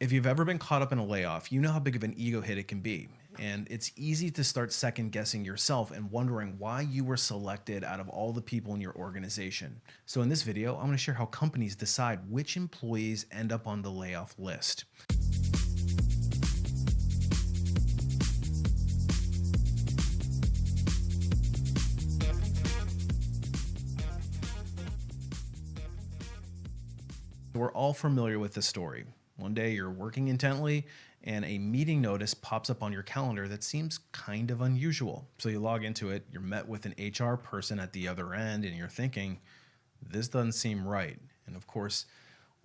If you've ever been caught up in a layoff, you know how big of an ego hit it can be. And it's easy to start second guessing yourself and wondering why you were selected out of all the people in your organization. So, in this video, I'm going to share how companies decide which employees end up on the layoff list. We're all familiar with the story. One day you're working intently and a meeting notice pops up on your calendar that seems kind of unusual. So you log into it, you're met with an HR person at the other end, and you're thinking, this doesn't seem right. And of course,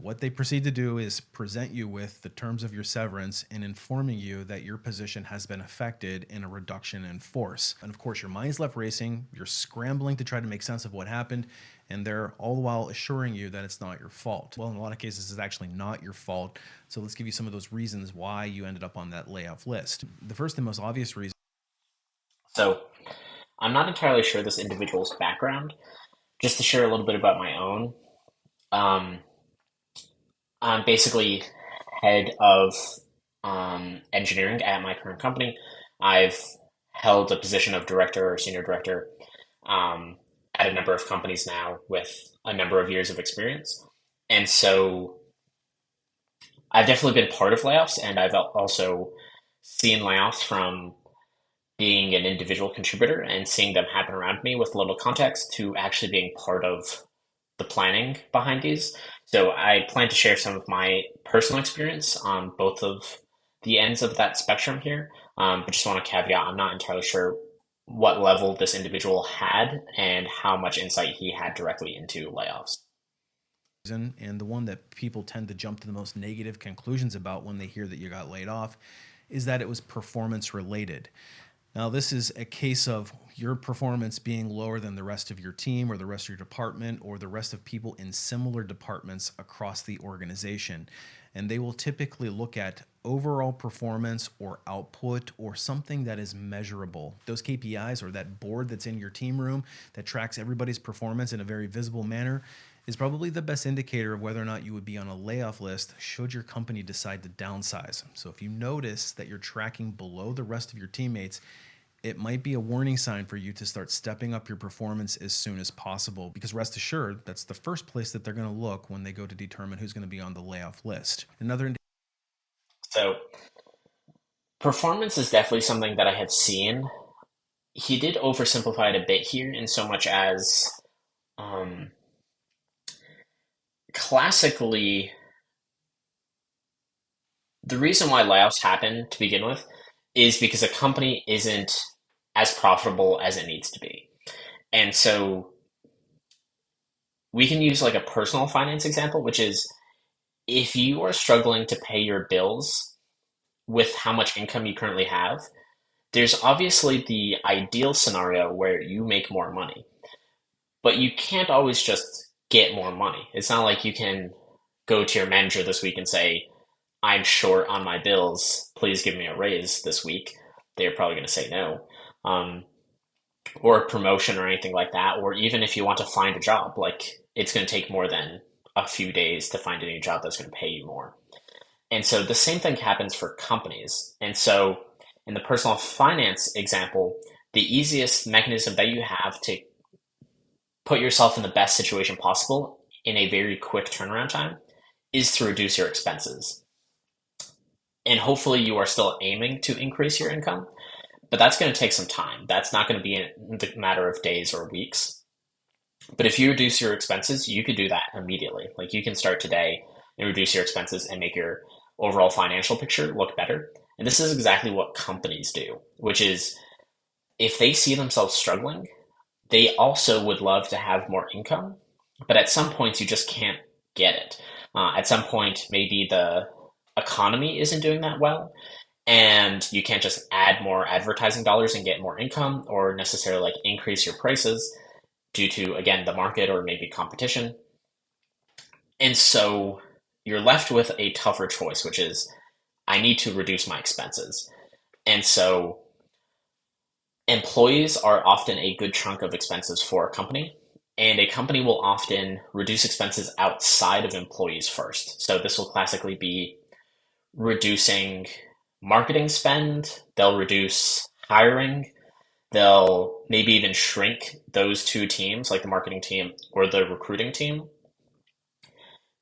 what they proceed to do is present you with the terms of your severance and informing you that your position has been affected in a reduction in force. And of course, your mind's left racing, you're scrambling to try to make sense of what happened, and they're all the while assuring you that it's not your fault. Well, in a lot of cases, it's actually not your fault. So let's give you some of those reasons why you ended up on that layoff list. The first and most obvious reason. So I'm not entirely sure this individual's background. Just to share a little bit about my own, um, I'm basically head of engineering at my current company. I've held a position of director or senior director um, at a number of companies now with a number of years of experience. And so I've definitely been part of layoffs, and I've also seen layoffs from being an individual contributor and seeing them happen around me with little context to actually being part of the planning behind these. So I plan to share some of my personal experience on both of the ends of that spectrum here. But just want to caveat, I'm not entirely sure what level this individual had and how much insight he had directly into layoffs. And the one that people tend to jump to the most negative conclusions about when they hear that you got laid off is that it was performance related. Now, this is a case of your performance being lower than the rest of your team or the rest of your department or the rest of people in similar departments across the organization. And they will typically look at overall performance or output or something that is measurable. Those KPIs or that board that's in your team room that tracks everybody's performance in a very visible manner is probably the best indicator of whether or not you would be on a layoff list should your company decide to downsize. So if you notice that you're tracking below the rest of your teammates, it might be a warning sign for you to start stepping up your performance as soon as possible, because rest assured, that's the first place that they're going to look when they go to determine who's going to be on the layoff list. So performance is definitely something that I have seen. He did oversimplify it a bit here in so much as um, classically, the reason why layoffs happen to begin with is because a company isn't as profitable as it needs to be. And so we can use like a personal finance example, which is if you are struggling to pay your bills with how much income you currently have, there's obviously the ideal scenario where you make more money, but you can't always just get more money. It's not like you can go to your manager this week and say, I'm short on my bills. Please give me a raise this week. They're probably going to say no. Um, or a promotion or anything like that. Or even if you want to find a job, like it's going to take more than a few days to find a new job that's going to pay you more. And so the same thing happens for companies. And so in the personal finance example, the easiest mechanism that you have to put yourself in the best situation possible in a very quick turnaround time is to reduce your expenses. And hopefully you are still aiming to increase your income, but that's going to take some time. That's not going to be in the matter of days or weeks. But if you reduce your expenses, you could do that immediately. Like you can start today and reduce your expenses and make your overall financial picture look better. And this is exactly what companies do, which is if they see themselves struggling, they also would love to have more income, but at some points you just can't get it. At some point, maybe the economy isn't doing that well, and you can't just add more advertising dollars and get more income, or necessarily like increase your prices due to again the market or maybe competition. And so you're left with a tougher choice, which is I need to reduce my expenses. And so employees are often a good chunk of expenses for a company, and a company will often reduce expenses outside of employees first. So this will classically be reducing marketing spend, they'll reduce hiring, they'll maybe even shrink those two teams, like the marketing team or the recruiting team,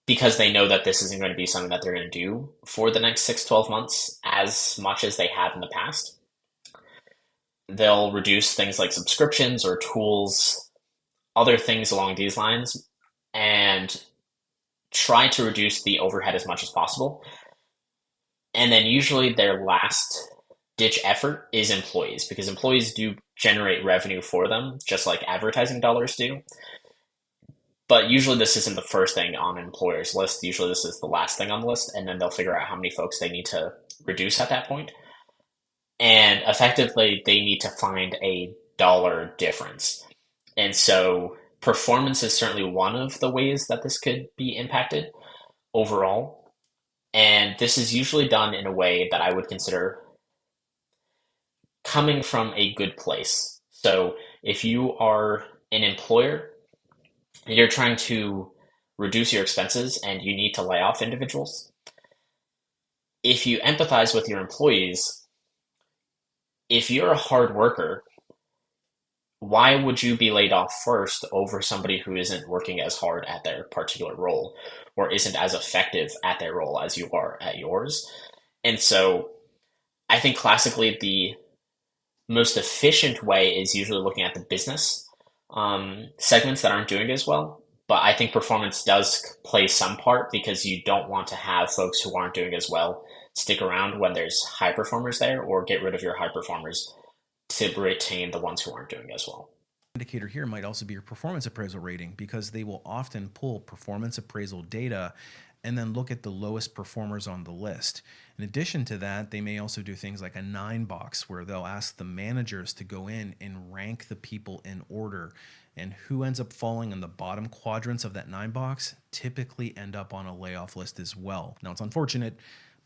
because they know that this isn't going to be something that they're going to do for the next 6, 12 months as much as they have in the past. They'll reduce things like subscriptions or tools, other things along these lines, and try to reduce the overhead as much as possible. And then usually their last ditch effort is employees, because employees do generate revenue for them, just like advertising dollars do. But usually this isn't the first thing on an employer's list. Usually this is the last thing on the list, and then they'll figure out how many folks they need to reduce at that point. And effectively, they need to find a dollar difference. And so performance is certainly one of the ways that this could be impacted overall. And this is usually done in a way that I would consider coming from a good place. So if you are an employer and you're trying to reduce your expenses and you need to lay off individuals, if you empathize with your employees, if you're a hard worker, why would you be laid off first over somebody who isn't working as hard at their particular role or isn't as effective at their role as you are at yours? And so I think classically the most efficient way is usually looking at the business segments that aren't doing as well. But I think performance does play some part, because you don't want to have folks who aren't doing as well stick around when there's high performers there, or get rid of your high performers to retain the ones who aren't doing as well. Indicator here might also be your performance appraisal rating, because they will often pull performance appraisal data and then look at the lowest performers on the list. In addition to that, they may also do things like a 9-box, where they'll ask the managers to go in and rank the people in order. And who ends up falling in the bottom quadrants of that 9-box typically end up on a layoff list as well. Now, it's unfortunate,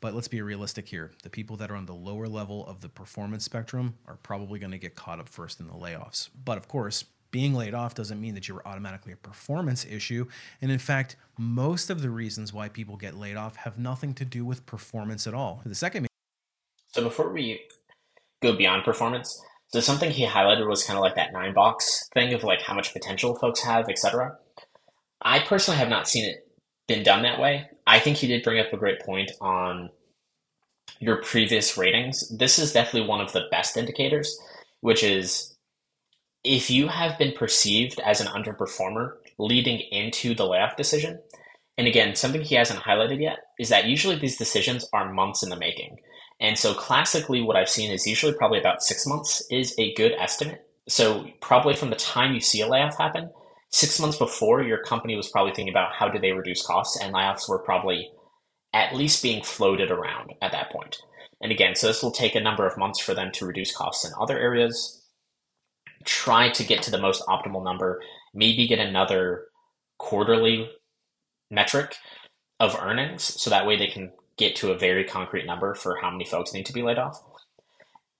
but let's be realistic here. The people that are on the lower level of the performance spectrum are probably going to get caught up first in the layoffs. But of course, being laid off doesn't mean that you're automatically a performance issue. And in fact, most of the reasons why people get laid off have nothing to do with performance at all. The second. So before we go beyond performance, so something he highlighted was kind of like that 9-box thing of like how much potential folks have, etc. I personally have not seen it been done that way. I think he did bring up a great point on your previous ratings. This is definitely one of the best indicators, which is if you have been perceived as an underperformer leading into the layoff decision. And again, something he hasn't highlighted yet is that usually these decisions are months in the making. And so classically, what I've seen is usually probably about 6 months is a good estimate. So probably from the time you see a layoff happen, 6 months before, your company was probably thinking about how do they reduce costs, and layoffs were probably at least being floated around at that point. And again, so this will take a number of months for them to reduce costs in other areas, try to get to the most optimal number, maybe get another quarterly metric of earnings, so that way they can get to a very concrete number for how many folks need to be laid off.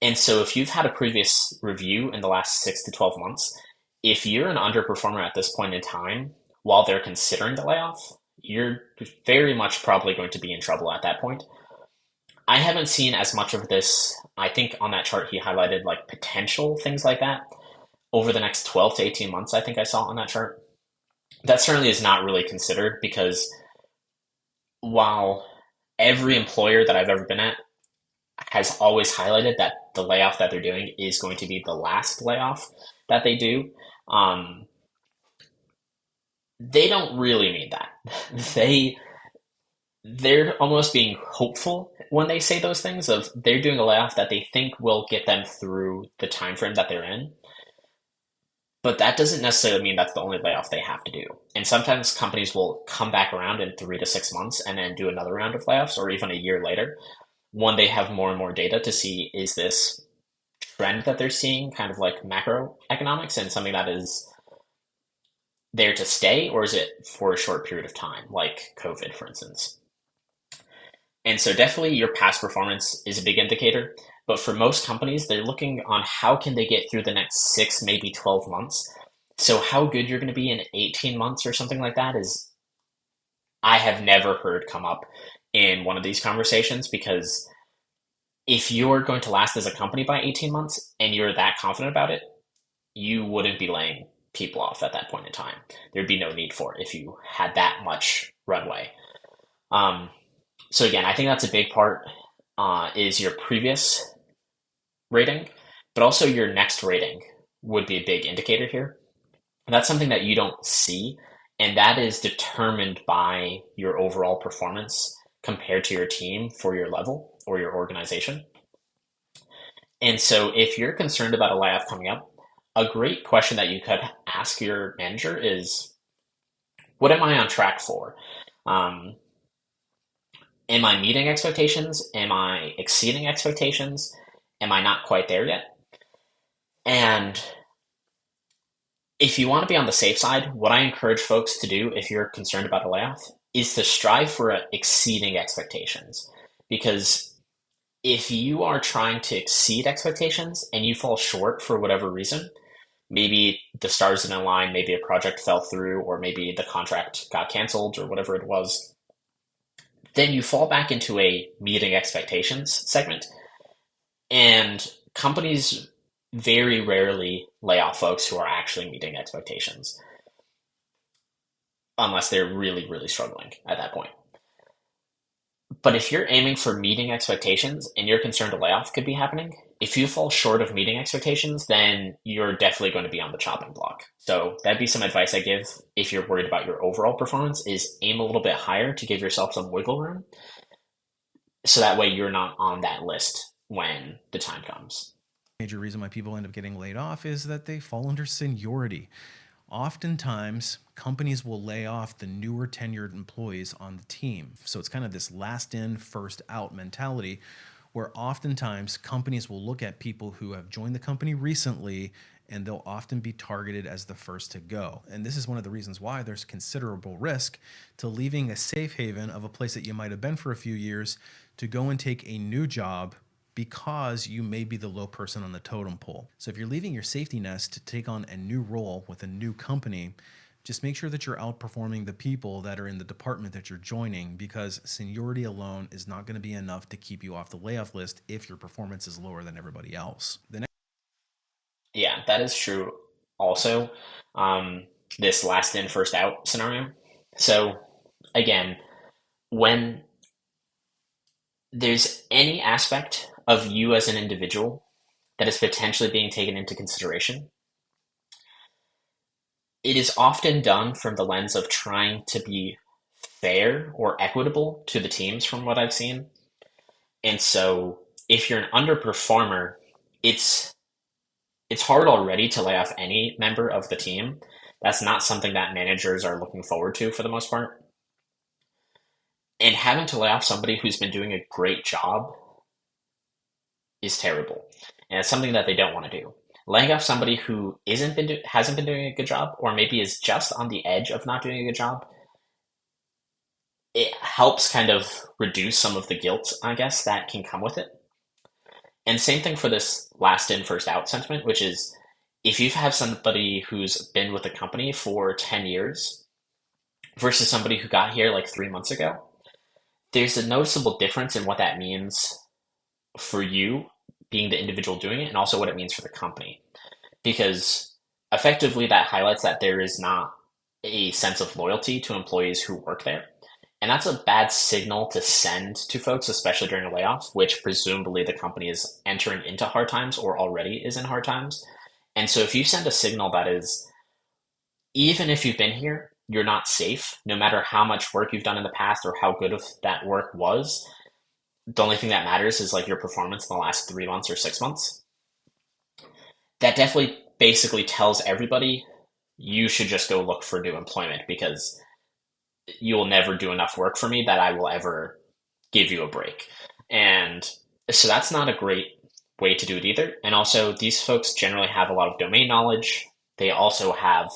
And so if you've had a previous review in the last 6 to 12 months, if you're an underperformer at this point in time while they're considering the layoff, you're very much probably going to be in trouble at that point. I haven't seen as much of this. I think on that chart he highlighted like potential things like that over the next 12 to 18 months, I think I saw on that chart. That certainly is not really considered, because while every employer that I've ever been at has always highlighted that the layoff that they're doing is going to be the last layoff that they do, they don't really mean that. They're almost being hopeful when they say those things of they're doing a layoff that they think will get them through the time frame that they're in. But that doesn't necessarily mean that's the only layoff they have to do. And sometimes companies will come back around in 3 to 6 months and then do another round of layoffs, or even a year later, when they have more and more data to see, is this trend that they're seeing kind of like macroeconomics and something that is there to stay, or is it for a short period of time, like COVID, for instance? And so definitely your past performance is a big indicator. But for most companies, they're looking on how can they get through the next 6, maybe 12 months. So how good you're going to be in 18 months or something like that is, I have never heard come up in one of these conversations, because if you're going to last as a company by 18 months and you're that confident about it, you wouldn't be laying people off at that point in time. There'd be no need for it if you had that much runway. Um, so again, I think that's a big part, is your previous rating, but also your next rating would be a big indicator here. And that's something that you don't see, and that is determined by your overall performance compared to your team for your level or your organization. And so if you're concerned about a layoff coming up, a great question that you could ask your manager is, what am I on track for? Um, am I meeting expectations? Am I exceeding expectations? Am I not quite there yet? And if you want to be on the safe side, what I encourage folks to do if you're concerned about a layoff is to strive for exceeding expectations. Because if you are trying to exceed expectations and you fall short for whatever reason, maybe the stars didn't align, maybe a project fell through, or maybe the contract got canceled or whatever it was, then you fall back into a meeting expectations segment. And companies very rarely lay off folks who are actually meeting expectations, unless they're really, really struggling at that point. But if you're aiming for meeting expectations and you're concerned a layoff could be happening, if you fall short of meeting expectations, then you're definitely going to be on the chopping block. So that'd be some advice I give if you're worried about your overall performance, is aim a little bit higher to give yourself some wiggle room. So that way you're not on that list when the time comes. Major reason why people end up getting laid off is that they fall under seniority. Oftentimes, companies will lay off the newer tenured employees on the team. So it's kind of this last in, first out mentality, where oftentimes companies will look at people who have joined the company recently, and they'll often be targeted as the first to go. And this is one of the reasons why there's considerable risk to leaving a safe haven of a place that you might have been for a few years to go and take a new job, because you may be the low person on the totem pole. So if you're leaving your safety nest to take on a new role with a new company, just make sure that you're outperforming the people that are in the department that you're joining, because seniority alone is not going to be enough to keep you off the layoff list if your performance is lower than everybody else. Yeah, that is true. Also, this last in, first out scenario. So again, when there's any aspect of you as an individual that is potentially being taken into consideration, it is often done from the lens of trying to be fair or equitable to the teams, from what I've seen. And so if you're an underperformer, it's hard already to lay off any member of the team. That's not something that managers are looking forward to for the most part. And having to lay off somebody who's been doing a great job is terrible. And it's something that they don't want to do. Laying off somebody who hasn't been doing a good job, or maybe is just on the edge of not doing a good job, it helps kind of reduce some of the guilt, I guess, that can come with it. And same thing for this last in, first out sentiment, which is, if you have somebody who's been with the company for 10 years versus somebody who got here like 3 months ago, there's a noticeable difference in what that means for you being the individual doing it, and also what it means for the company. Because effectively that highlights that there is not a sense of loyalty to employees who work there. And that's a bad signal to send to folks, especially during a layoff, which presumably the company is entering into hard times or already is in hard times. And so if you send a signal that is, even if you've been here, you're not safe, no matter how much work you've done in the past or how good of that work was, the only thing that matters is like your performance in the last 3 months or 6 months. That definitely basically tells everybody you should just go look for new employment, because you will never do enough work for me that I will ever give you a break. And so that's not a great way to do it either. And also, these folks generally have a lot of domain knowledge. They also have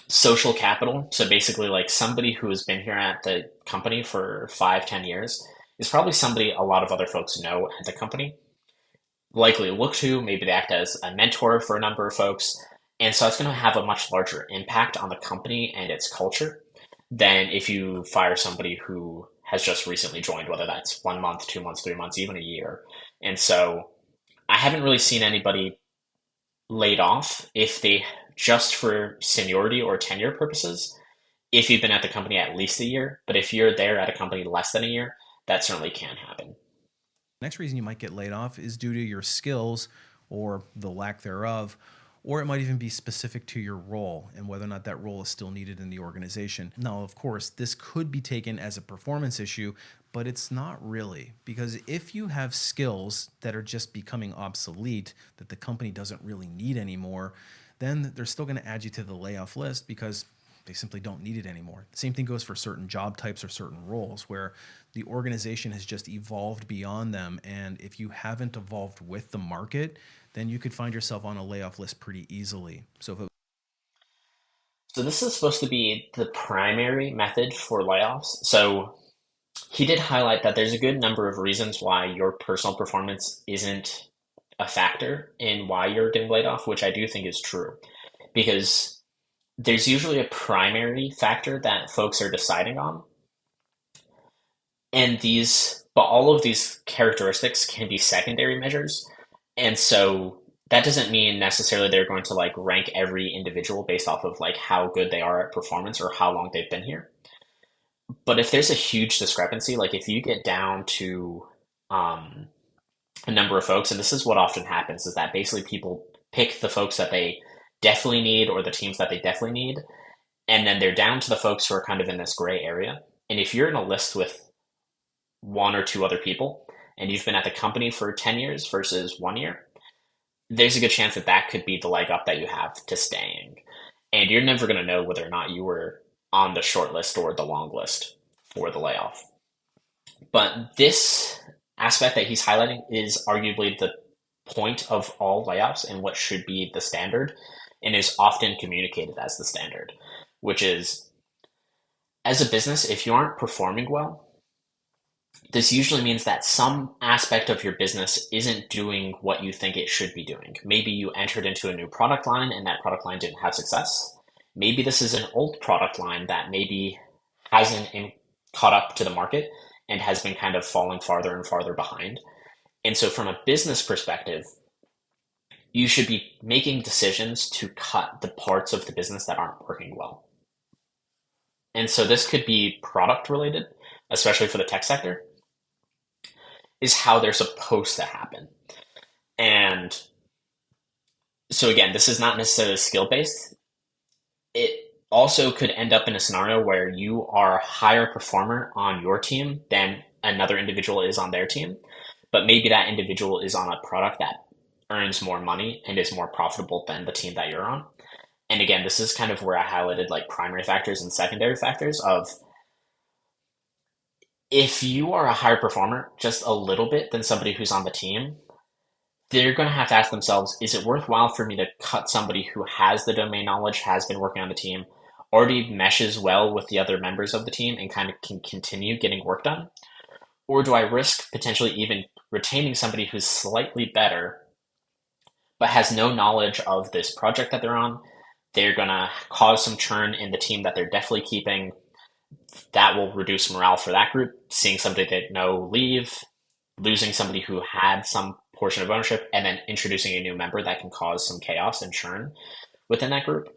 social capital. So basically, like, somebody who has been here at the company for 5, 10 years is probably somebody a lot of other folks know at the company, likely look to. Maybe they act as a mentor for a number of folks. And so it's going to have a much larger impact on the company and its culture than if you fire somebody who has just recently joined, whether that's 1 month, 2 months, 3 months, even a year. And so I haven't really seen anybody laid off if they just for seniority or tenure purposes, if you've been at the company at least a year. But if you're there at a company less than a year, that certainly can happen. Next reason you might get laid off is due to your skills or the lack thereof, or it might even be specific to your role and whether or not that role is still needed in the organization. Now, of course, this could be taken as a performance issue, but it's not really, because if you have skills that are just becoming obsolete that the company doesn't really need anymore, then they're still going to add you to the layoff list because they simply don't need it anymore. The same thing goes for certain job types or certain roles where the organization has just evolved beyond them. And if you haven't evolved with the market, then you could find yourself on a layoff list pretty easily. So if it So this is supposed to be the primary method for layoffs. So he did highlight that there's a good number of reasons why your personal performance isn't a factor in why you're getting laid off, which I do think is true. Because there's usually a primary factor that folks are deciding on, but all of these characteristics can be secondary measures. And so that doesn't mean necessarily they're going to like rank every individual based off of like how good they are at performance or how long they've been here. But if there's a huge discrepancy, like if you get down to um, a number of folks, and this is what often happens, is that basically people pick the folks that they definitely need or the teams that they definitely need, and then they're down to the folks who are kind of in this gray area. And if you're in a list with one or two other people, and you've been at the company for 10 years versus 1 year, there's a good chance that that could be the leg up that you have to staying. And you're never going to know whether or not you were on the short list or the long list for the layoff. But this aspect that he's highlighting is arguably the point of all layoffs and what should be the standard and is often communicated as the standard, which is as a business, if you aren't performing well, this usually means that some aspect of your business isn't doing what you think it should be doing. Maybe you entered into a new product line and that product line didn't have success. Maybe this is an old product line that maybe hasn't caught up to the market and has been kind of falling farther and farther behind. And so, from a business perspective, you should be making decisions to cut the parts of the business that aren't working well. And so, this could be product related, especially for the tech sector, is how they're supposed to happen. And so, again, this is not necessarily skill based. It also could end up in a scenario where you are a higher performer on your team than another individual is on their team, but maybe that individual is on a product that earns more money and is more profitable than the team that you're on. And again, this is kind of where I highlighted like primary factors and secondary factors of if you are a higher performer just a little bit than somebody who's on the team, they're going to have to ask themselves, is it worthwhile for me to cut somebody who has the domain knowledge, has been working on the team, already meshes well with the other members of the team and kind of can continue getting work done? Or do I risk potentially even retaining somebody who's slightly better, but has no knowledge of this project that they're on? They're going to cause some churn in the team that they're definitely keeping. That will reduce morale for that group. Seeing somebody they know leave, losing somebody who had some portion of ownership, and then introducing a new member that can cause some chaos and churn within that group.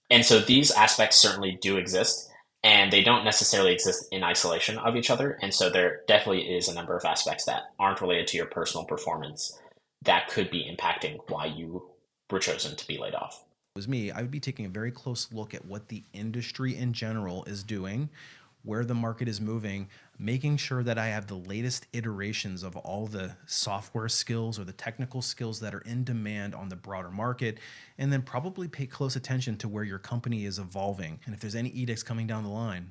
And so these aspects certainly do exist, and they don't necessarily exist in isolation of each other. And so there definitely is a number of aspects that aren't related to your personal performance that could be impacting why you were chosen to be laid off. was me, I would be taking a very close look at what the industry in general is doing, where the market is moving, making sure that I have the latest iterations of all the software skills or the technical skills that are in demand on the broader market, and then probably pay close attention to where your company is evolving. And if there's any edicts coming down the line,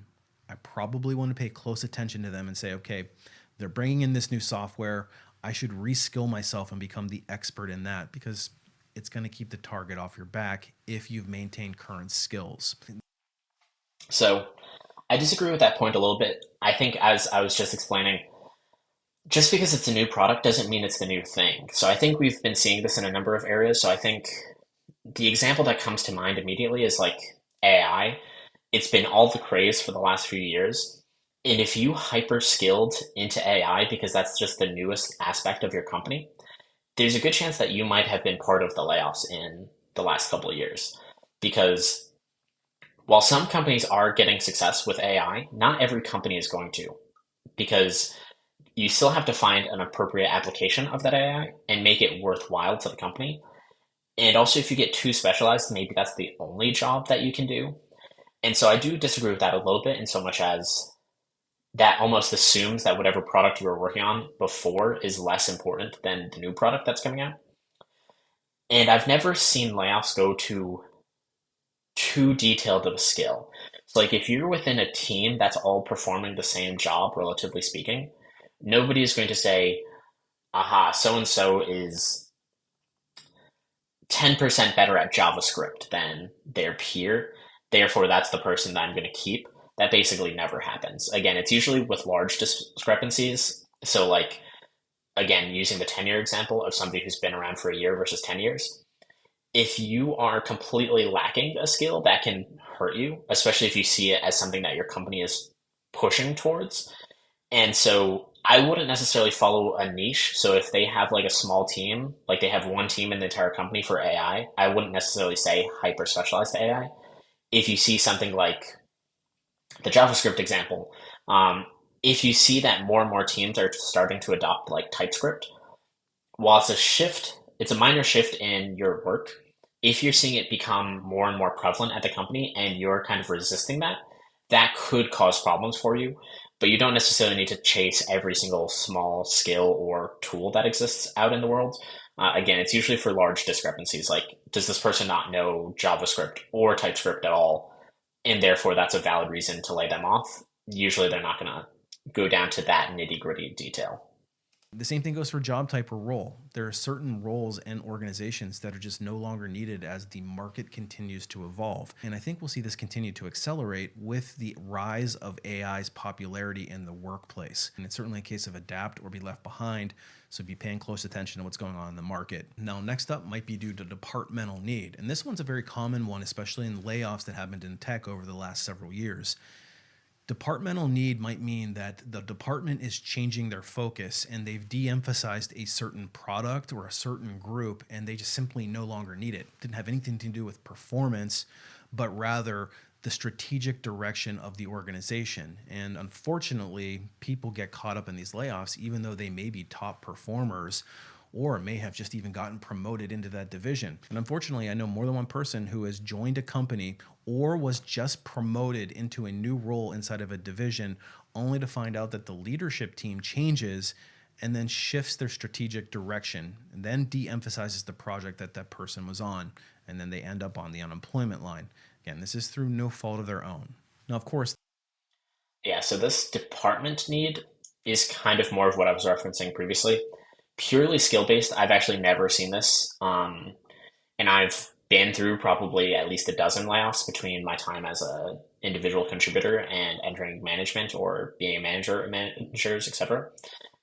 I probably want to pay close attention to them and say, okay, they're bringing in this new software. I should reskill myself and become the expert in that because it's going to keep the target off your back if you've maintained current skills. So I disagree with that point a little bit. I think, as I was just explaining, just because it's a new product doesn't mean it's the new thing. So I think we've been seeing this in a number of areas. So I think the example that comes to mind immediately is like AI. It's been all the craze for the last few years. And if you hyper skilled into AI because that's just the newest aspect of your company, there's a good chance that you might have been part of the layoffs in the last couple of years. Because while some companies are getting success with AI, not every company is going to. Because you still have to find an appropriate application of that AI and make it worthwhile to the company. And also, if you get too specialized, maybe that's the only job that you can do. And so I do disagree with that a little bit, in so much as that almost assumes that whatever product you were working on before is less important than the new product that's coming out. And I've never seen layoffs go to too detailed of a skill. So, like, if you're within a team that's all performing the same job, relatively speaking, nobody is going to say, aha, so and so is 10% better at JavaScript than their peer. Therefore, that's the person that I'm going to keep. That basically never happens. Again, it's usually with large discrepancies. So, like, again, using the tenure example of somebody who's been around for a year versus 10 years, if you are completely lacking a skill, that can hurt you, especially if you see it as something that your company is pushing towards. And so I wouldn't necessarily follow a niche. So if they have like a small team, like they have one team in the entire company for AI, I wouldn't necessarily say hyper specialized AI. If you see something like the JavaScript example, if you see that more and more teams are starting to adopt like TypeScript, while it's a shift, it's a minor shift in your work. If you're seeing it become more and more prevalent at the company and you're kind of resisting that, that could cause problems for you. But you don't necessarily need to chase every single small skill or tool that exists out in the world. Again, it's usually for large discrepancies. Like, does this person not know JavaScript or TypeScript at all? And therefore, that's a valid reason to lay them off. Usually, they're not going to go down to that nitty gritty detail. The same thing goes for job type or role. There are certain roles and organizations that are just no longer needed as the market continues to evolve. And I think we'll see this continue to accelerate with the rise of AI's popularity in the workplace. And it's certainly a case of adapt or be left behind. So be paying close attention to what's going on in the market. Now, next up might be due to departmental need. And this one's a very common one, especially in layoffs that happened in tech over the last several years. Departmental need might mean that the department is changing their focus and they've de-emphasized a certain product or a certain group and they just simply no longer need it. Didn't have anything to do with performance, but rather the strategic direction of the organization. And unfortunately, people get caught up in these layoffs, even though they may be top performers or may have just even gotten promoted into that division. And unfortunately, I know more than one person who has joined a company or was just promoted into a new role inside of a division, only to find out that the leadership team changes and then shifts their strategic direction and then de-emphasizes the project that that person was on. And then they end up on the unemployment line. Again, this is through no fault of their own. Now, of course, Yeah, so this department need is kind of more of what I was referencing previously. Purely skill based, I've actually never seen this. And I've been through probably at least a dozen layoffs between my time as a individual contributor and entering management or being a manager at managers, etc.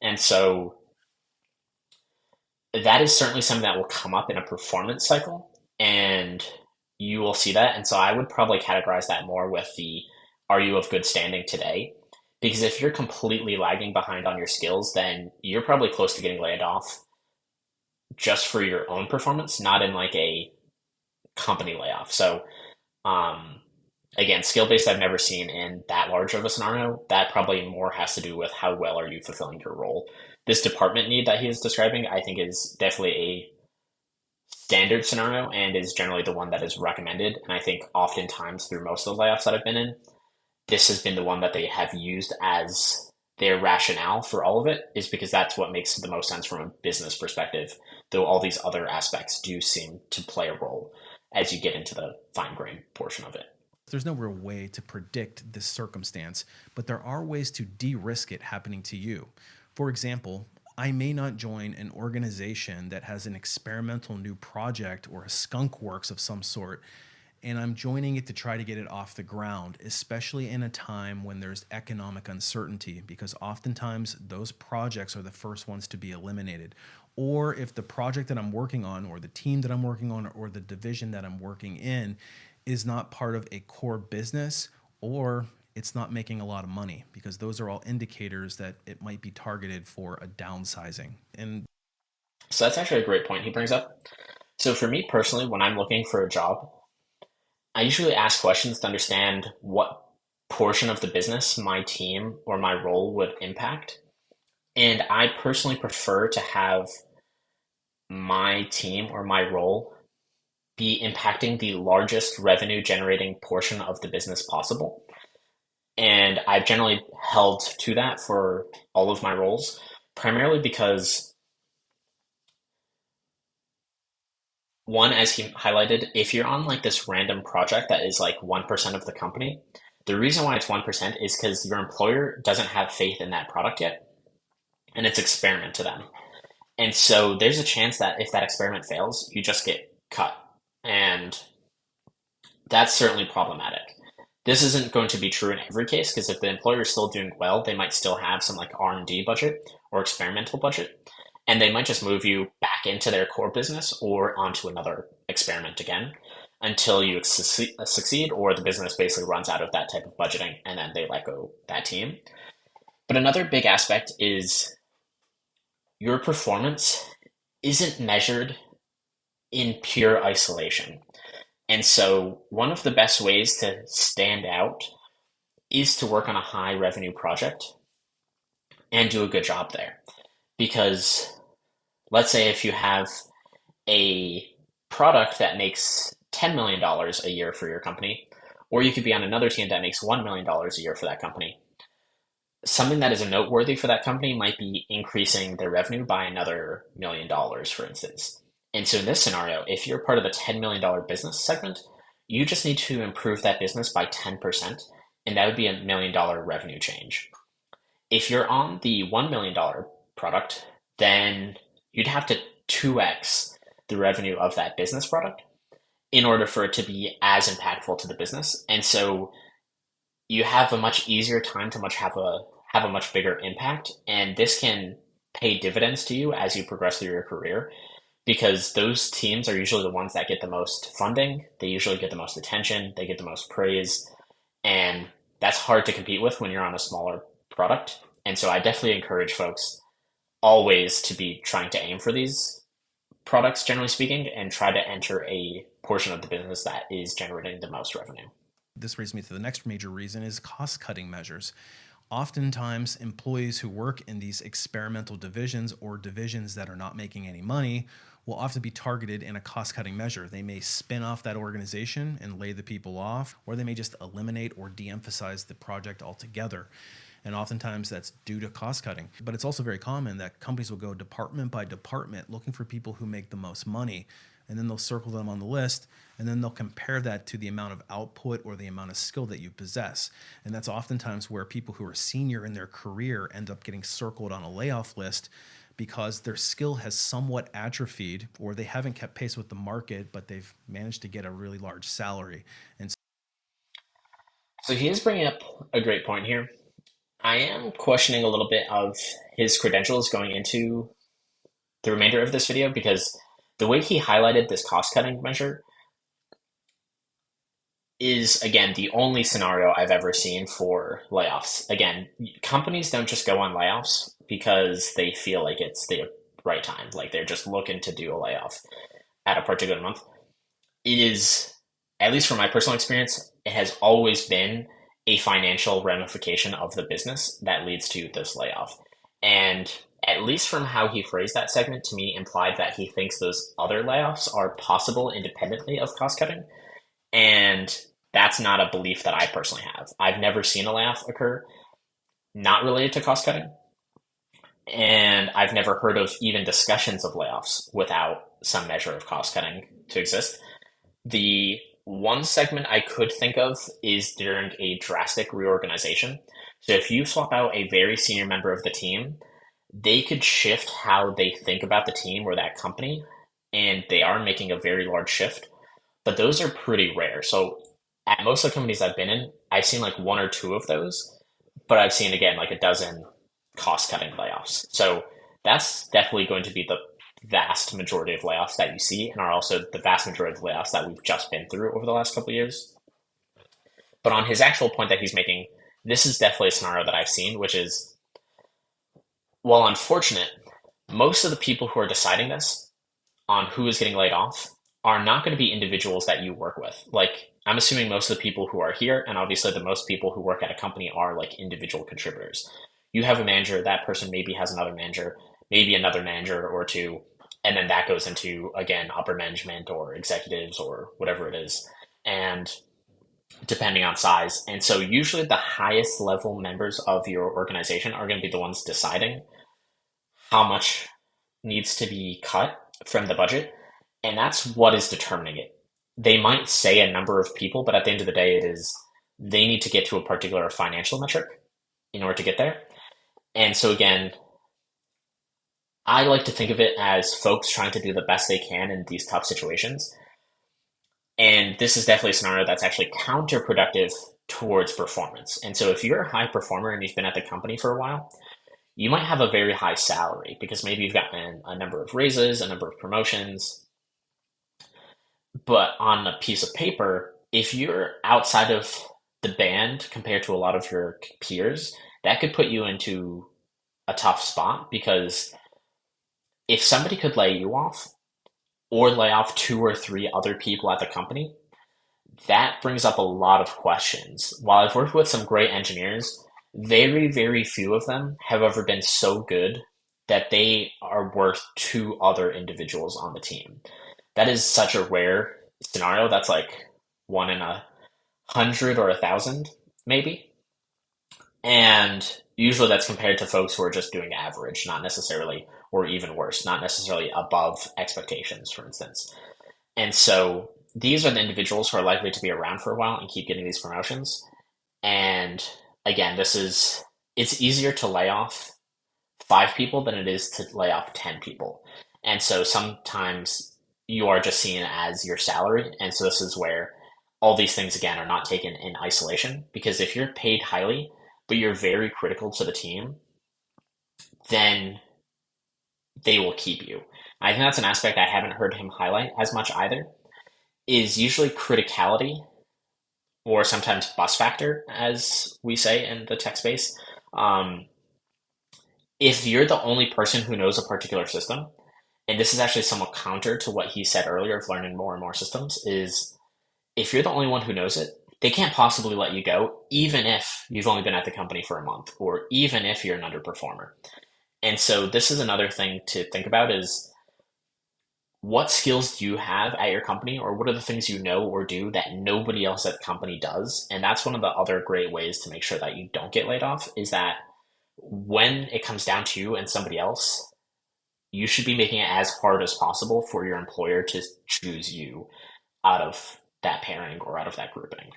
And so that is certainly something that will come up in a performance cycle, and you will see that. And so I would probably categorize that more with the are you of good standing today? Because if you're completely lagging behind on your skills, then you're probably close to getting laid off just for your own performance, not in like a company layoff. So, um, again, skill based, I've never seen in that large of a scenario. That probably more has to do with how well are you fulfilling your role. This department need that he is describing, I think, is definitely a standard scenario and is generally the one that is recommended. And I think oftentimes through most of the layoffs that I've been in, this has been the one that they have used as their rationale for all of it, is because that's what makes the most sense from a business perspective, though all these other aspects do seem to play a role as you get into the fine grained portion of it. there's no real way to predict this circumstance, but there are ways to de-risk it happening to you. For example, I may not join an organization that has an experimental new project or a skunk works of some sort, and I'm joining it to try to get it off the ground, especially in a time when there's economic uncertainty, because oftentimes those projects are the first ones to be eliminated. Or if the project that I'm working on, or the team that I'm working on, or the division that I'm working in is not part of a core business or it's not making a lot of money, because those are all indicators that it might be targeted for a downsizing. And So that's actually a great point he brings up. So for me personally, when I'm looking for a job, I usually ask questions to understand what portion of the business my team or my role would impact. And I personally prefer to have my team or my role be impacting the largest revenue generating portion of the business possible. And I've generally held to that for all of my roles, primarily because one, as he highlighted, if you're on like this random project that is like 1% of the company, the reason why it's 1% is because your employer doesn't have faith in that product yet, and it's experiment to them. And so there's a chance that if that experiment fails, you just get cut. And that's certainly problematic. This isn't going to be true in every case, because if the employer is still doing well, they might still have some like R&D budget or experimental budget, and they might just move you back into their core business or onto another experiment again until you succeed, or the business basically runs out of that type of budgeting and then they let go that team. But another big aspect is your performance isn't measured in pure isolation. And so one of the best ways to stand out is to work on a high revenue project and do a good job there. Because let's say if you have a product that makes $10 million dollars a year for your company, or you could be on another team that makes $1 million dollars a year for that company, something that is noteworthy for that company might be increasing their revenue by another $1 million dollars, for instance. And so in this scenario, if you're part of the $10 million dollars business segment, you just need to improve that business by 10%, and that would be a $1 million revenue change. If you're on the $1 million product, then you'd have to 2x the revenue of that business product in order for it to be as impactful to the business. And so you have a much easier time to have a much bigger impact, and this can pay dividends to you as you progress through your career, because those teams are usually the ones that get the most funding, they usually get the most attention, they get the most praise, and that's hard to compete with when you're on a smaller product. And so I definitely encourage folks always to be trying to aim for these products, generally speaking, and try to enter a portion of the business that is generating the most revenue. this brings me to the next major reason, is cost cutting measures. Oftentimes, employees who work in these experimental divisions or divisions that are not making any money will often be targeted in a cost cutting measure. They may spin off that organization and lay the people off, or they may just eliminate or de emphasize the project altogether. And oftentimes that's due to cost cutting. But it's also very common that companies will go department by department looking for people who make the most money, and then they'll circle them on the list, and then they'll compare that to the amount of output or the amount of skill that you possess. And that's oftentimes where people who are senior in their career end up getting circled on a layoff list, because their skill has somewhat atrophied, or they haven't kept pace with the market, but they've managed to get a really large salary. And So he is bringing up a great point here. I am questioning a little bit of his credentials going into the remainder of this video, because the way he highlighted this cost cutting measure is, again, the only scenario I've ever seen for layoffs. Again, companies don't just go on layoffs because they feel like it's the right time, like they're just looking to do a layoff at a particular month. It is, at least from my personal experience, it has always been a financial ramification of the business that leads to this layoff. And at least from how he phrased that segment, to me implied that he thinks those other layoffs are possible independently of cost cutting. And that's not a belief that I personally have. I've never seen a layoff occur not related to cost cutting. And I've never heard of even discussions of layoffs without some measure of cost cutting to exist. The one segment I could think of is during a drastic reorganization. So if you swap out a very senior member of the team, they could shift how they think about the team or that company, and they are making a very large shift. But those are pretty rare. So at most of the companies I've been in, I've seen like one or two of those, but I've seen again like a dozen cost cutting layoffs. So that's definitely going to be the vast majority of layoffs that you see, and are also the vast majority of layoffs that we've just been through over the last couple of years. But on his actual point that he's making, this is definitely a scenario that I've seen, which is, while unfortunate, most of the people who are deciding this on who is getting laid off are not going to be individuals that you work with. Like, I'm assuming most of the people who are here, and obviously the most people who work at a company, are like individual contributors. You have a manager, that person maybe has another manager, maybe another manager or two, and then that goes into, again, upper management or executives or whatever it is. And depending on size. And so usually the highest level members of your organization are going to be the ones deciding how much needs to be cut from the budget. And that's what is determining it. They might say a number of people, but at the end of the day, it is they need to get to a particular financial metric in order to get there. And so again, I like to think of it as folks trying to do the best they can in these tough situations. And this is definitely a scenario that's actually counterproductive towards performance. And so if you're a high performer and you've been at the company for a while, you might have a very high salary because maybe you've gotten a number of raises, a number of promotions. But on a piece of paper, if you're outside of the band compared to a lot of your peers, that could put you into a tough spot because if somebody could lay you off or lay off two or three other people at the company, that brings up a lot of questions. While I've worked with some great engineers, very, very few of them have ever been so good that they are worth two other individuals on the team. That is such a rare scenario. That's like 1 in 100 or 1,000, maybe. And usually that's compared to folks who are just doing average, not necessarily, or even worse, not necessarily above expectations, for instance. And so these are the individuals who are likely to be around for a while and keep getting these promotions. And again, it's easier to lay off 5 people than it is to lay off 10 people. And so sometimes you are just seen as your salary. And so this is where all these things, again, are not taken in isolation. Because if you're paid highly, but you're very critical to the team, then they will keep you. I think that's an aspect I haven't heard him highlight as much either, is usually criticality, or sometimes bus factor, as we say in the tech space. If you're the only person who knows a particular system, and this is actually somewhat counter to what he said earlier of learning more and more systems, is if you're the only one who knows it, they can't possibly let you go, even if you've only been at the company for a month, or even if you're an underperformer. And so this is another thing to think about is what skills do you have at your company, or what are the things you know or do that nobody else at the company does? And that's one of the other great ways to make sure that you don't get laid off, is that when it comes down to you and somebody else, you should be making it as hard as possible for your employer to choose you out of that pairing or out of that grouping.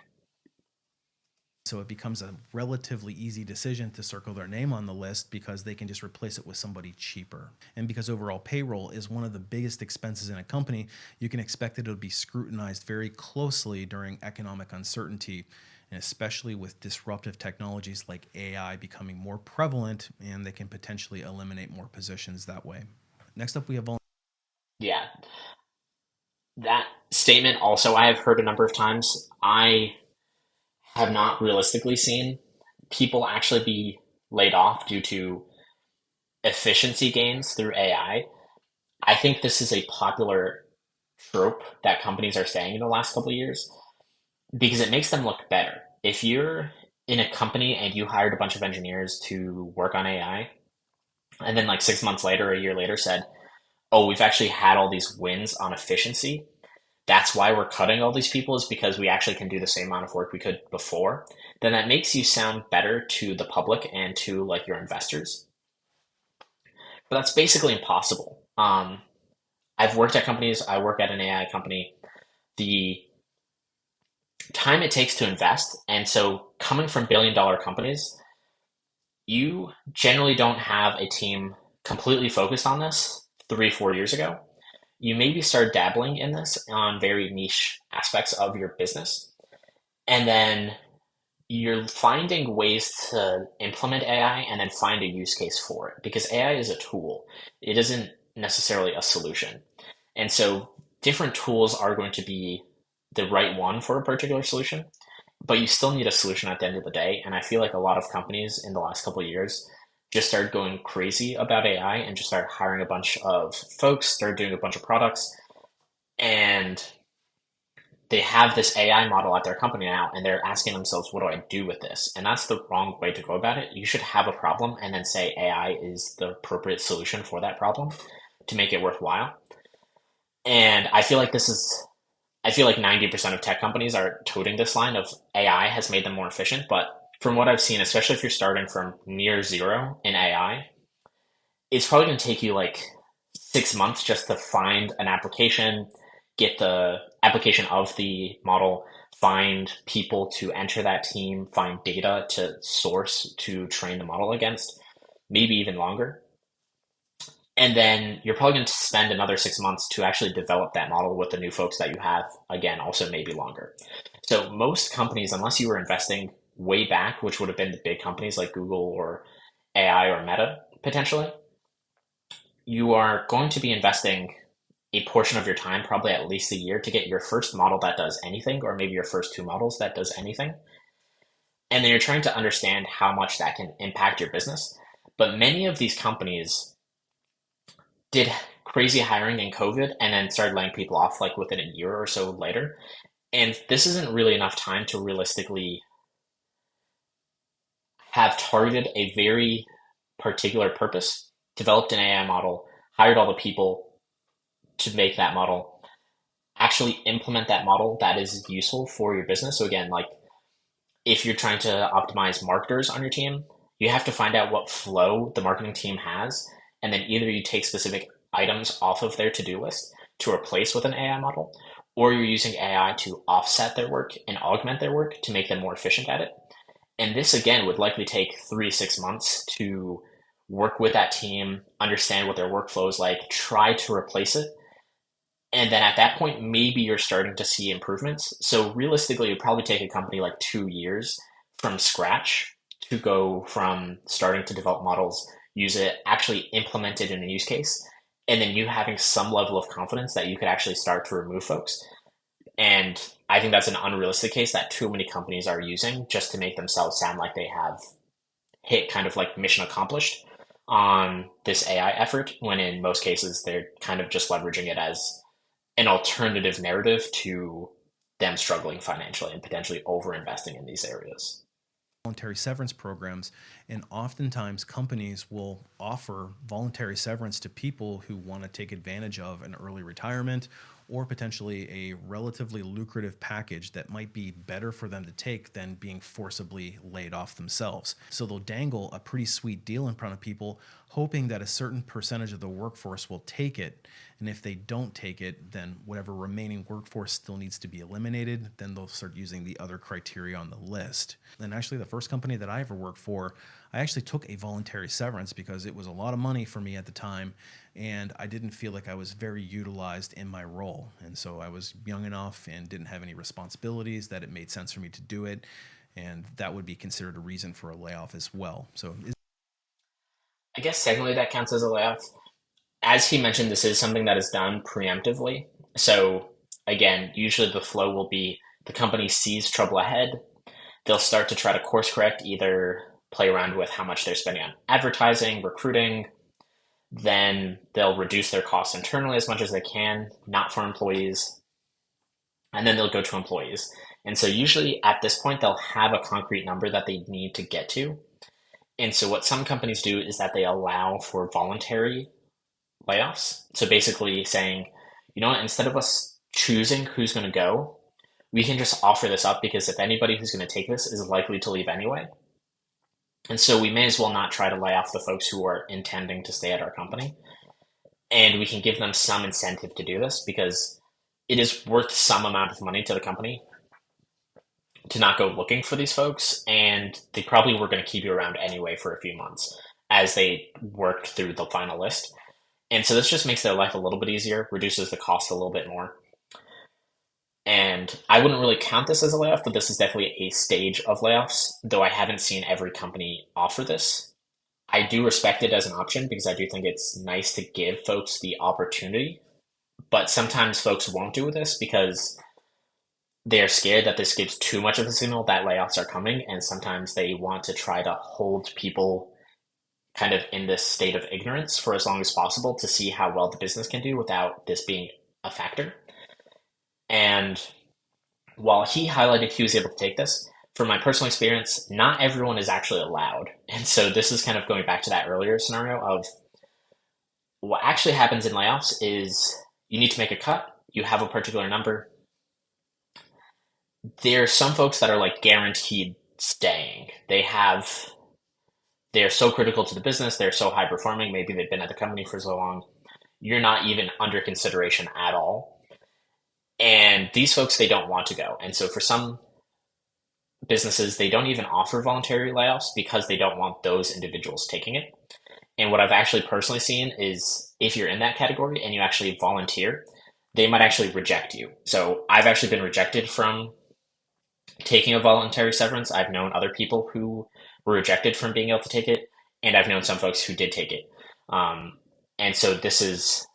So it becomes a relatively easy decision to circle their name on the list because they can just replace it with somebody cheaper. And because overall payroll is one of the biggest expenses in a company, you can expect that it'll be scrutinized very closely during economic uncertainty, and especially with disruptive technologies like AI becoming more prevalent, and they can potentially eliminate more positions that way. Next up, we have Yeah, that statement also I have heard a number of times. I have not realistically seen people actually be laid off due to efficiency gains through AI. I think this is a popular trope that companies are saying in the last couple of years because it makes them look better. If you're in a company and you hired a bunch of engineers to work on AI, and then like 6 months later, a year later said, oh, we've actually had all these wins on efficiency. That's why we're cutting all these people, is because we actually can do the same amount of work we could before. Then that makes you sound better to the public and to like your investors. But that's basically impossible. I've worked at companies. I work at an AI company. The time it takes to invest, and so coming from billion-dollar companies, you generally don't have a team completely focused on this 3, 4 years ago. You maybe start dabbling in this on very niche aspects of your business. And then you're finding ways to implement AI and then find a use case for it, because AI is a tool. It isn't necessarily a solution. And so different tools are going to be the right one for a particular solution. but you still need a solution at the end of the day. And I feel like a lot of companies in the last couple of years just started going crazy about AI and just started hiring a bunch of folks, started doing a bunch of products, and they have this AI model at their company now, and they're asking themselves, what do I do with this? And that's the wrong way to go about it. You should have a problem and then say AI is the appropriate solution for that problem to make it worthwhile. And I feel like 90% of tech companies are toting this line of AI has made them more efficient. But from what I've seen, especially if you're starting from near zero in AI, it's probably going to take you like 6 months just to find an application, get the application of the model, find people to enter that team, find data to source to train the model against, maybe even longer. And then you're probably going to spend another 6 months to actually develop that model with the new folks that you have, again, also maybe longer. So most companies, unless you were investing way back, which would have been the big companies like Google or AI or Meta potentially, you are going to be investing a portion of your time, probably at least a year, to get your first model that does anything, or maybe your first two models that does anything. And then you're trying to understand how much that can impact your business. But many of these companies did crazy hiring in COVID and then started laying people off like within a year or so later. And this isn't really enough time to realistically have targeted a very particular purpose, developed an AI model, hired all the people to make that model, actually implement that model that is useful for your business. So again, like if you're trying to optimize marketers on your team, you have to find out what flow the marketing team has, and then either you take specific items off of their to-do list to replace with an AI model, or you're using AI to offset their work and augment their work to make them more efficient at it. And this again would likely take 3 to 6 months to work with that team, understand what their workflow is like, try to replace it. And then at that point, maybe you're starting to see improvements. So realistically, it would probably take a company like 2 years from scratch to go from starting to develop models, use it, actually implement it in a use case, and then you having some level of confidence that you could actually start to remove folks. And I think that's an unrealistic case that too many companies are using just to make themselves sound like they have hit kind of like mission accomplished on this AI effort, when in most cases they're kind of just leveraging it as an alternative narrative to them struggling financially and potentially over investing in these areas. Voluntary severance programs, and oftentimes companies will offer voluntary severance to people who want to take advantage of an early retirement or potentially a relatively lucrative package that might be better for them to take than being forcibly laid off themselves. So they'll dangle a pretty sweet deal in front of people, hoping that a certain percentage of the workforce will take it. And if they don't take it, then whatever remaining workforce still needs to be eliminated. Then they'll start using the other criteria on the list. And actually, the first company that I ever worked for, I actually took a voluntary severance because it was a lot of money for me at the time, and I didn't feel like I was very utilized in my role. And so I was young enough and didn't have any responsibilities that it made sense for me to do it, and that would be considered a reason for a layoff as well. So I guess secondly, that counts as a layoff. As he mentioned, this is something that is done preemptively. So again, usually the flow will be the company sees trouble ahead. They'll start to try to course correct, either play around with how much they're spending on advertising, recruiting. Then they'll reduce their costs internally as much as they can, not for employees. And then they'll go to employees. And so usually at this point, they'll have a concrete number that they need to get to. And so what some companies do is that they allow for voluntary layoffs. So basically saying, you know what, instead of us choosing who's going to go, we can just offer this up because if anybody who's going to take this is likely to leave anyway. And so we may as well not try to lay off the folks who are intending to stay at our company. And we can give them some incentive to do this because it is worth some amount of money to the company to not go looking for these folks. And they probably were going to keep you around anyway for a few months as they worked through the final list. And so this just makes their life a little bit easier, reduces the cost a little bit more. And I wouldn't really count this as a layoff, but this is definitely a stage of layoffs, though I haven't seen every company offer this. I do respect it as an option because I do think it's nice to give folks the opportunity, but sometimes folks won't do this because they're scared that this gives too much of a signal that layoffs are coming, and sometimes they want to try to hold people kind of in this state of ignorance for as long as possible to see how well the business can do without this being a factor. And while he highlighted he was able to take this, from my personal experience, not everyone is actually allowed. And so this is kind of going back to that earlier scenario of what actually happens in layoffs is you need to make a cut, you have a particular number. There are some folks that are like guaranteed staying. They're so critical to the business, they're so high performing, maybe they've been at the company for so long, you're not even under consideration at all. And these folks, they don't want to go. And so for some businesses, they don't even offer voluntary layoffs because they don't want those individuals taking it. And what I've actually personally seen is if you're in that category and you actually volunteer, they might actually reject you. So I've actually been rejected from taking a voluntary severance. I've known other people who were rejected from being able to take it, and I've known some folks who did take it. And so this is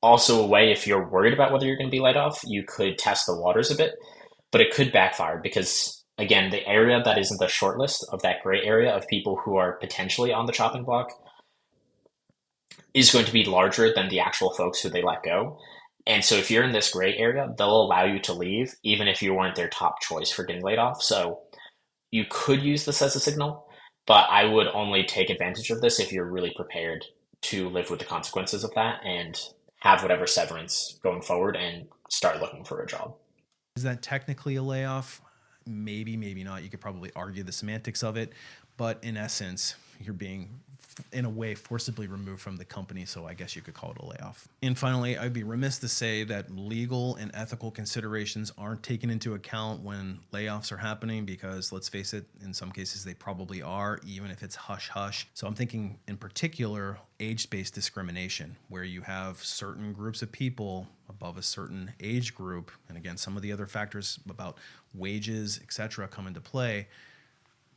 also a way, if you're worried about whether you're going to be laid off, you could test the waters a bit, but it could backfire because, again, the area that is in the short list of that gray area of people who are potentially on the chopping block is going to be larger than the actual folks who they let go. And so if you're in this gray area, they'll allow you to leave, even if you weren't their top choice for getting laid off. So you could use this as a signal, but I would only take advantage of this if you're really prepared to live with the consequences of that and have whatever severance going forward and start looking for a job. Is that technically a layoff? Maybe, maybe not. You could probably argue the semantics of it, but in essence, you're being, in a way, forcibly removed from the company. So I guess you could call it a layoff. And finally, I'd be remiss to say that legal and ethical considerations aren't taken into account when layoffs are happening, because let's face it, in some cases they probably are, even if it's hush hush. So I'm thinking in particular age-based discrimination, where you have certain groups of people above a certain age group, and again, some of the other factors about wages, etc., come into play,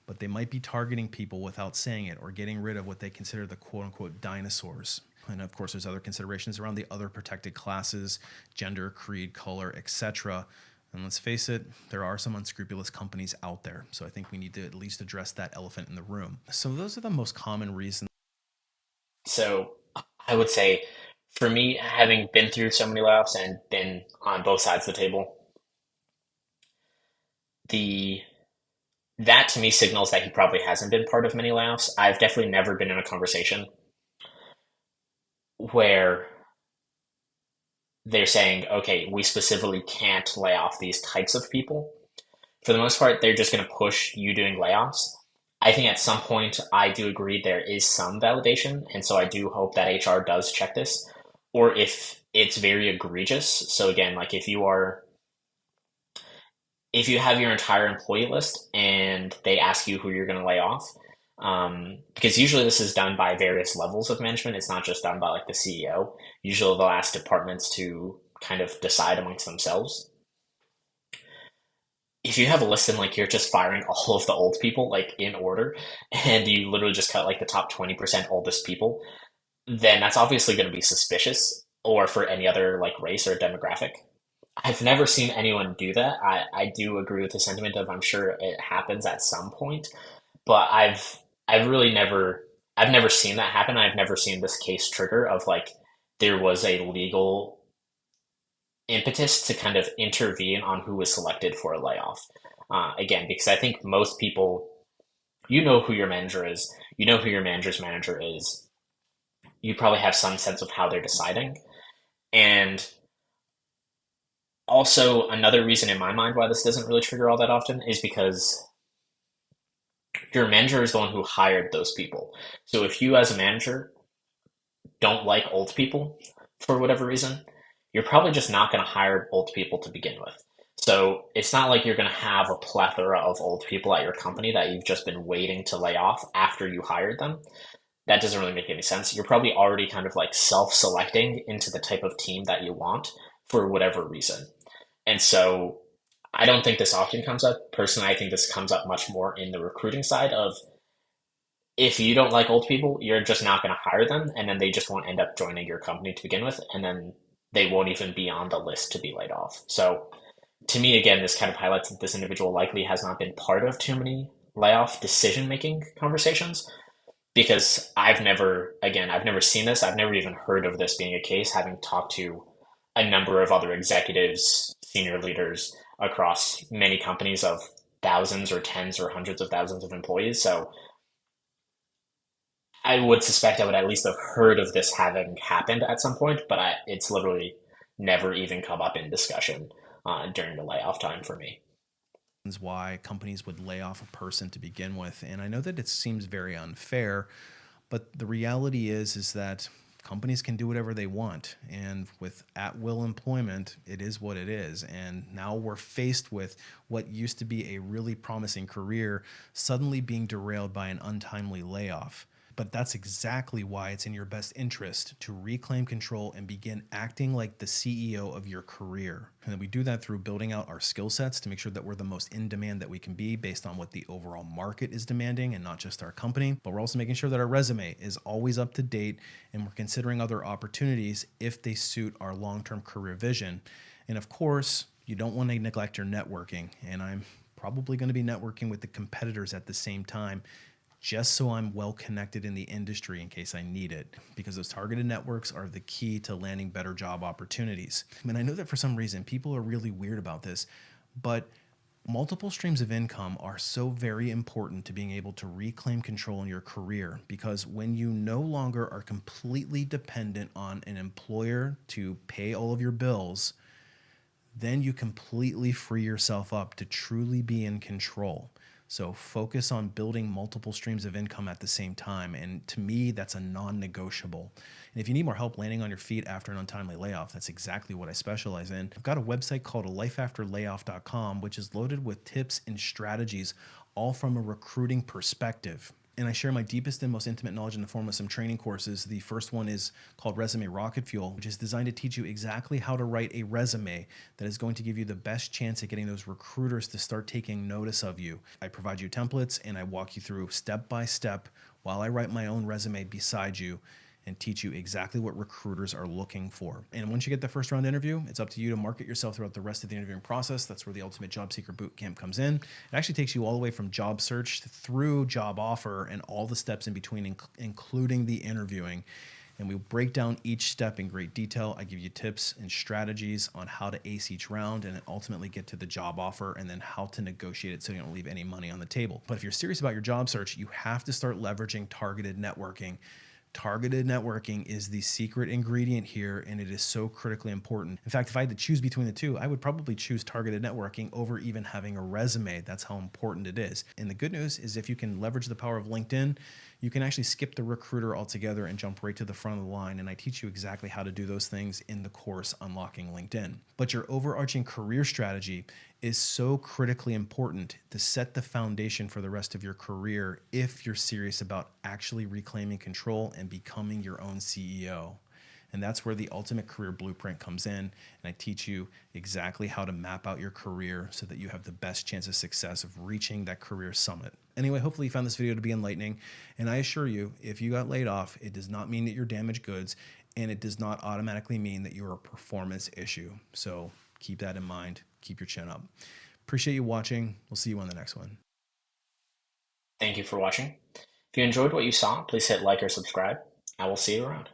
but they might be targeting people without saying it or getting rid of what they consider the quote unquote dinosaurs. And of course, there's other considerations around the other protected classes, gender, creed, color, etc. And let's face it, there are some unscrupulous companies out there. So I think we need to at least address that elephant in the room. So those are the most common reasons. So I would say for me, having been through so many layoffs and been on both sides of the table, the that to me signals that he probably hasn't been part of many layoffs. I've definitely never been in a conversation where they're saying, okay, we specifically can't lay off these types of people. For the most part, they're just going to push you doing layoffs. I think at some point, I do agree there is some validation. And so I do hope that HR does check this. Or if it's very egregious. So again, like if you have your entire employee list and they ask you who you're going to lay off, because usually this is done by various levels of management. It's not just done by like the CEO. Usually they'll ask departments to kind of decide amongst themselves. If you have a list and like you're just firing all of the old people like in order, and you literally just cut like the top 20% oldest people, then that's obviously going to be suspicious, or for any other like race or demographic. I've never seen anyone do that. I do agree with the sentiment of I'm sure it happens at some point, but I've really never seen that happen. I've never seen this case trigger of like there was a legal impetus to kind of intervene on who was selected for a layoff. Again, because I think most people, you know who your manager is, you know who your manager's manager is, you probably have some sense of how they're deciding. And also, another reason in my mind why this doesn't really trigger all that often is because your manager is the one who hired those people. So if you as a manager don't like old people for whatever reason, you're probably just not going to hire old people to begin with. So it's not like you're going to have a plethora of old people at your company that you've just been waiting to lay off after you hired them. That doesn't really make any sense. You're probably already kind of like self-selecting into the type of team that you want for whatever reason. And so I don't think this often comes up. Personally, I think this comes up much more in the recruiting side of if you don't like old people, you're just not going to hire them, and then they just won't end up joining your company to begin with, and then they won't even be on the list to be laid off. So to me, again, this kind of highlights that this individual likely has not been part of too many layoff decision making conversations because I've never seen this. I've never even heard of this being a case, having talked to a number of other executives, senior leaders across many companies of thousands or tens or hundreds of thousands of employees. So I would suspect I would at least have heard of this having happened at some point, but it's literally never even come up in discussion during the layoff time for me. Why companies would lay off a person to begin with. And I know that it seems very unfair, but the reality is that companies can do whatever they want. And with at will employment, it is what it is. And now we're faced with what used to be a really promising career suddenly being derailed by an untimely layoff. But that's exactly why it's in your best interest to reclaim control and begin acting like the CEO of your career. And we do that through building out our skill sets to make sure that we're the most in demand that we can be based on what the overall market is demanding and not just our company. But we're also making sure that our resume is always up to date and we're considering other opportunities if they suit our long-term career vision. And of course, you don't want to neglect your networking. And I'm probably going to be networking with the competitors at the same time just so I'm well connected in the industry in case I need it, because those targeted networks are the key to landing better job opportunities. And I know that for some reason people are really weird about this, but multiple streams of income are so very important to being able to reclaim control in your career, because when you no longer are completely dependent on an employer to pay all of your bills, then you completely free yourself up to truly be in control. So focus on building multiple streams of income at the same time. And to me, that's a non-negotiable. And if you need more help landing on your feet after an untimely layoff, that's exactly what I specialize in. I've got a website called alifeafterlayoff.com, which is loaded with tips and strategies, all from a recruiting perspective. And I share my deepest and most intimate knowledge in the form of some training courses. The first one is called Resume Rocket Fuel, which is designed to teach you exactly how to write a resume that is going to give you the best chance at getting those recruiters to start taking notice of you. I provide you templates and I walk you through step by step while I write my own resume beside you and teach you exactly what recruiters are looking for. And once you get the first round interview, it's up to you to market yourself throughout the rest of the interviewing process. That's where the Ultimate Job Seeker Bootcamp comes in. It actually takes you all the way from job search through job offer and all the steps in between, including the interviewing. And we break down each step in great detail. I give you tips and strategies on how to ace each round and then ultimately get to the job offer and then how to negotiate it so you don't leave any money on the table. But if you're serious about your job search, you have to start leveraging targeted networking. Targeted networking is the secret ingredient here, and it is so critically important. In fact, if I had to choose between the two, I would probably choose targeted networking over even having a resume. That's how important it is. And the good news is if you can leverage the power of LinkedIn, you can actually skip the recruiter altogether and jump right to the front of the line. And I teach you exactly how to do those things in the course Unlocking LinkedIn. But your overarching career strategy is so critically important to set the foundation for the rest of your career if you're serious about actually reclaiming control and becoming your own CEO. And that's where the Ultimate Career Blueprint comes in. And I teach you exactly how to map out your career so that you have the best chance of success of reaching that career summit. Anyway, hopefully you found this video to be enlightening. And I assure you, if you got laid off, it does not mean that you're damaged goods, and it does not automatically mean that you're a performance issue. So keep that in mind. Keep your chin up. Appreciate you watching. We'll see you on the next one. Thank you for watching. If you enjoyed what you saw, please hit like or subscribe. I will see you around.